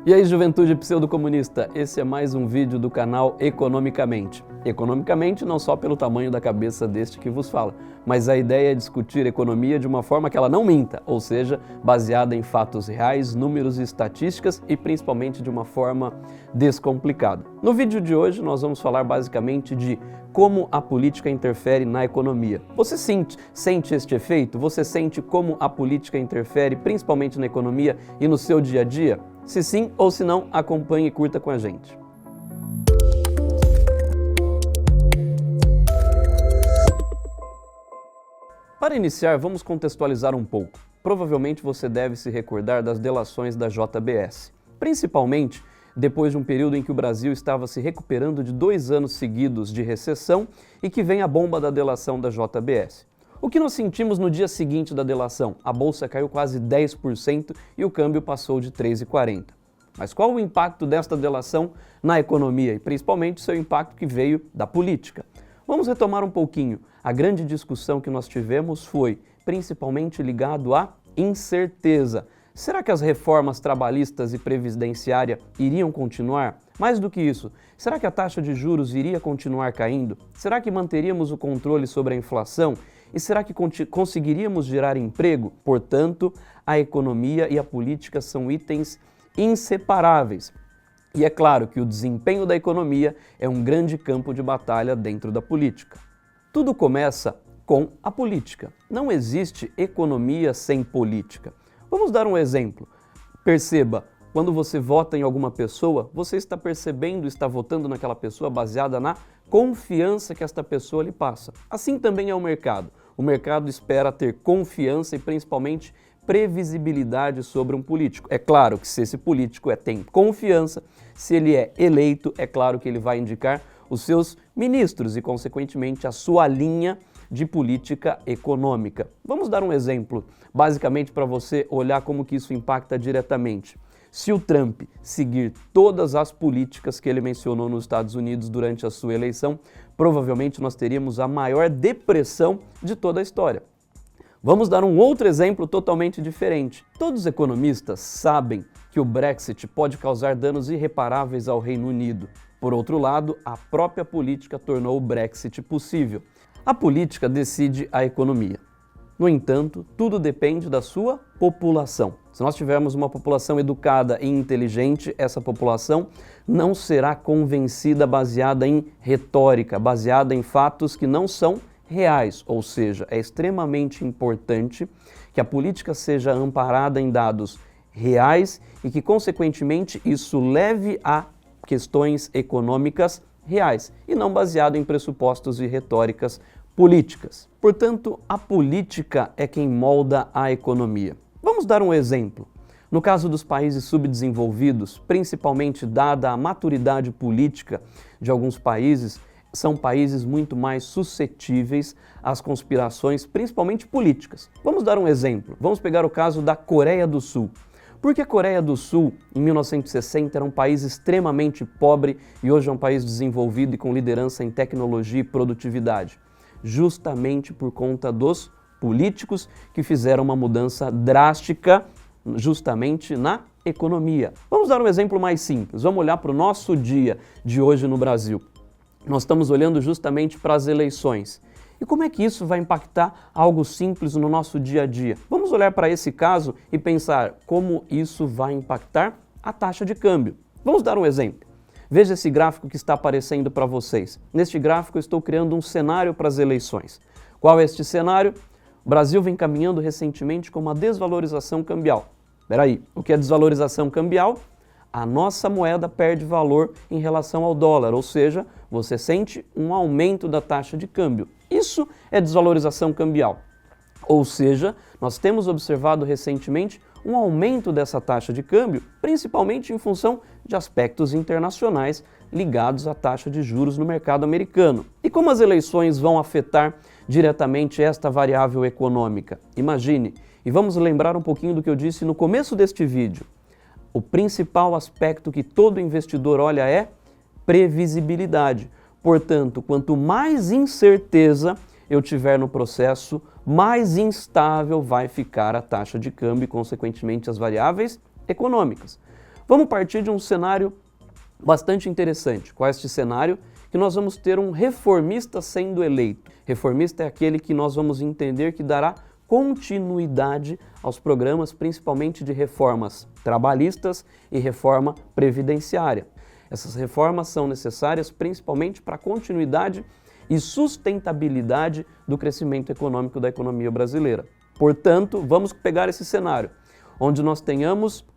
E aí, juventude pseudo-comunista, esse é mais um vídeo do canal Economicamente. Economicamente não só pelo tamanho da cabeça deste que vos fala, mas a ideia é discutir economia de uma forma que ela não minta, ou seja, baseada em fatos reais, números e estatísticas e principalmente de uma forma descomplicada. No vídeo de hoje nós vamos falar basicamente de como a política interfere na economia. Você sente este efeito? Você sente como a política interfere principalmente na economia e no seu dia a dia? Se sim ou se não, acompanhe e curta com a gente. Para iniciar, vamos contextualizar um pouco. Provavelmente você deve se recordar das delações da JBS, principalmente depois de um período em que o Brasil estava se recuperando de 2 anos seguidos de recessão e que vem a bomba da delação da JBS. O que nós sentimos no dia seguinte da delação? A bolsa caiu quase 10% e o câmbio passou de 3,40. Mas qual o impacto desta delação na economia e principalmente seu impacto que veio da política? Vamos retomar um pouquinho. A grande discussão que nós tivemos foi principalmente ligado à incerteza. Será que as reformas trabalhistas e previdenciária iriam continuar? Mais do que isso, será que a taxa de juros iria continuar caindo? Será que manteríamos o controle sobre a inflação? E será que conseguiríamos gerar emprego? Portanto, a economia e a política são itens inseparáveis. E é claro que o desempenho da economia é um grande campo de batalha dentro da política. Tudo começa com a política. Não existe economia sem política. Vamos dar um exemplo. Perceba, quando você vota em alguma pessoa, você está percebendo, está votando naquela pessoa baseada na confiança que esta pessoa lhe passa. Assim também é o mercado. O mercado espera ter confiança e principalmente previsibilidade sobre um político. É claro que se esse político tem confiança, se ele é eleito, é claro que ele vai indicar os seus ministros e, consequentemente, a sua linha de política econômica. Vamos dar um exemplo, basicamente para você olhar como que isso impacta diretamente. Se o Trump seguir todas as políticas que ele mencionou nos Estados Unidos durante a sua eleição, provavelmente nós teríamos a maior depressão de toda a história. Vamos dar um outro exemplo totalmente diferente. Todos os economistas sabem que o Brexit pode causar danos irreparáveis ao Reino Unido. Por outro lado, a própria política tornou o Brexit possível. A política decide a economia. No entanto, tudo depende da sua população. Se nós tivermos uma população educada e inteligente, essa população não será convencida baseada em retórica, baseada em fatos que não são reais. Ou seja, é extremamente importante que a política seja amparada em dados reais e que, consequentemente, isso leve a questões econômicas reais e não baseado em pressupostos e retóricas políticas. Portanto, a política é quem molda a economia. Vamos dar um exemplo. No caso dos países subdesenvolvidos, principalmente dada a maturidade política de alguns países, são países muito mais suscetíveis às conspirações, principalmente políticas. Vamos dar um exemplo. Vamos pegar o caso da Coreia do Sul. Porque a Coreia do Sul, em 1960, era um país extremamente pobre e hoje é um país desenvolvido e com liderança em tecnologia e produtividade. Justamente por conta dos políticos que fizeram uma mudança drástica justamente na economia. Vamos dar um exemplo mais simples. Vamos olhar para o nosso dia de hoje no Brasil. Nós estamos olhando justamente para as eleições. E como é que isso vai impactar algo simples no nosso dia a dia? Vamos olhar para esse caso e pensar como isso vai impactar a taxa de câmbio. Vamos dar um exemplo. Veja esse gráfico que está aparecendo para vocês. Neste gráfico eu estou criando um cenário para as eleições. Qual é este cenário? O Brasil vem caminhando recentemente com uma desvalorização cambial. Espera aí, o que é desvalorização cambial? A nossa moeda perde valor em relação ao dólar, ou seja, você sente um aumento da taxa de câmbio. Isso é desvalorização cambial. Ou seja, nós temos observado recentemente um aumento dessa taxa de câmbio, principalmente em função de aspectos internacionais ligados à taxa de juros no mercado americano. E como as eleições vão afetar diretamente esta variável econômica? Imagine, e vamos lembrar um pouquinho do que eu disse no começo deste vídeo. O principal aspecto que todo investidor olha é previsibilidade. Portanto, quanto mais incerteza eu tiver no processo, mais instável vai ficar a taxa de câmbio e, consequentemente, as variáveis econômicas. Vamos partir de um cenário bastante interessante. Qual é este cenário? Que nós vamos ter um reformista sendo eleito. Reformista é aquele que nós vamos entender que dará continuidade aos programas, principalmente de reformas trabalhistas e reforma previdenciária. Essas reformas são necessárias principalmente para a continuidade e sustentabilidade do crescimento econômico da economia brasileira. Portanto, vamos pegar esse cenário, onde nós tenhamos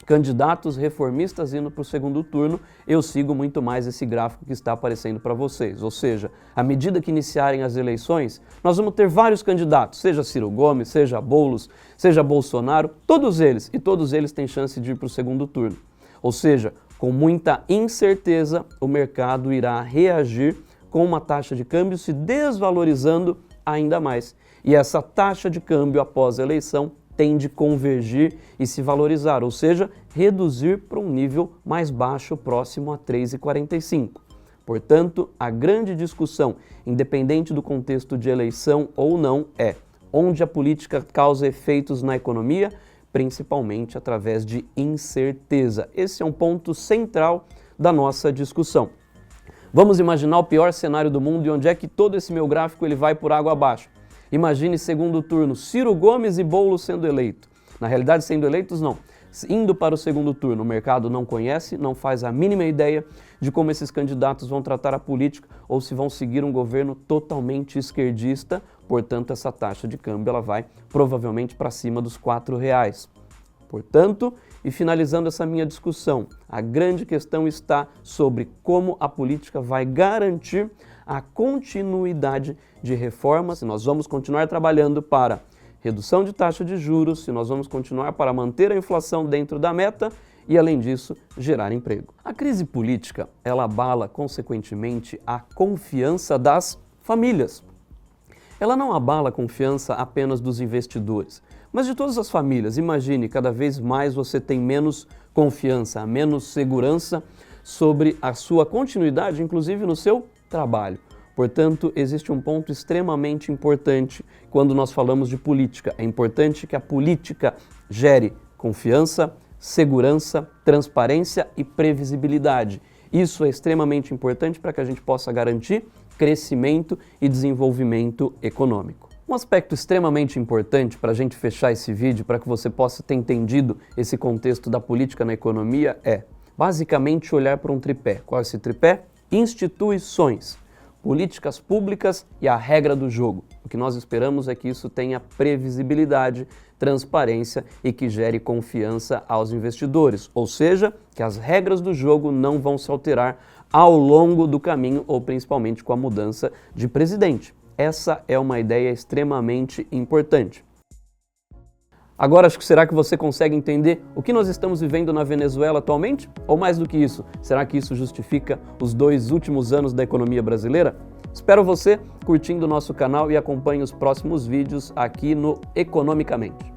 candidatos reformistas indo para o segundo turno. Eu sigo muito mais esse gráfico que está aparecendo para vocês. Ou seja, à medida que iniciarem as eleições, nós vamos ter vários candidatos, seja Ciro Gomes, seja Boulos, seja Bolsonaro, todos eles têm chance de ir para o segundo turno. Ou seja, com muita incerteza, o mercado irá reagir com uma taxa de câmbio se desvalorizando ainda mais. E essa taxa de câmbio após a eleição tende a convergir e se valorizar, ou seja, reduzir para um nível mais baixo, próximo a 3,45. Portanto, a grande discussão, independente do contexto de eleição ou não, é onde a política causa efeitos na economia, principalmente através de incerteza. Esse é um ponto central da nossa discussão. Vamos imaginar o pior cenário do mundo e onde é que todo esse meu gráfico ele vai por água abaixo. Imagine segundo turno, Ciro Gomes e Boulos sendo eleito. Na realidade, sendo eleitos, não. Indo para o segundo turno, o mercado não conhece, não faz a mínima ideia de como esses candidatos vão tratar a política ou se vão seguir um governo totalmente esquerdista. Portanto, essa taxa de câmbio ela vai provavelmente para cima dos R$4. Portanto, e finalizando essa minha discussão, a grande questão está sobre como a política vai garantir a continuidade de reformas, se nós vamos continuar trabalhando para redução de taxa de juros, se nós vamos continuar para manter a inflação dentro da meta e, além disso, gerar emprego. A crise política, ela abala, consequentemente, a confiança das famílias. Ela não abala a confiança apenas dos investidores, mas de todas as famílias. Imagine, cada vez mais você tem menos confiança, menos segurança sobre a sua continuidade, inclusive no seu trabalho. Portanto, existe um ponto extremamente importante quando nós falamos de política. É importante que a política gere confiança, segurança, transparência e previsibilidade. Isso é extremamente importante para que a gente possa garantir crescimento e desenvolvimento econômico. Um aspecto extremamente importante para a gente fechar esse vídeo, para que você possa ter entendido esse contexto da política na economia, é basicamente olhar para um tripé. Qual é esse tripé? Instituições, políticas públicas e a regra do jogo. O que nós esperamos é que isso tenha previsibilidade, transparência e que gere confiança aos investidores, ou seja, que as regras do jogo não vão se alterar ao longo do caminho ou principalmente com a mudança de presidente. Essa é uma ideia extremamente importante. Agora, será que você consegue entender o que nós estamos vivendo na Venezuela atualmente? Ou mais do que isso, será que isso justifica os 2 últimos anos da economia brasileira? Espero você curtindo o nosso canal e acompanhe os próximos vídeos aqui no Economicamente.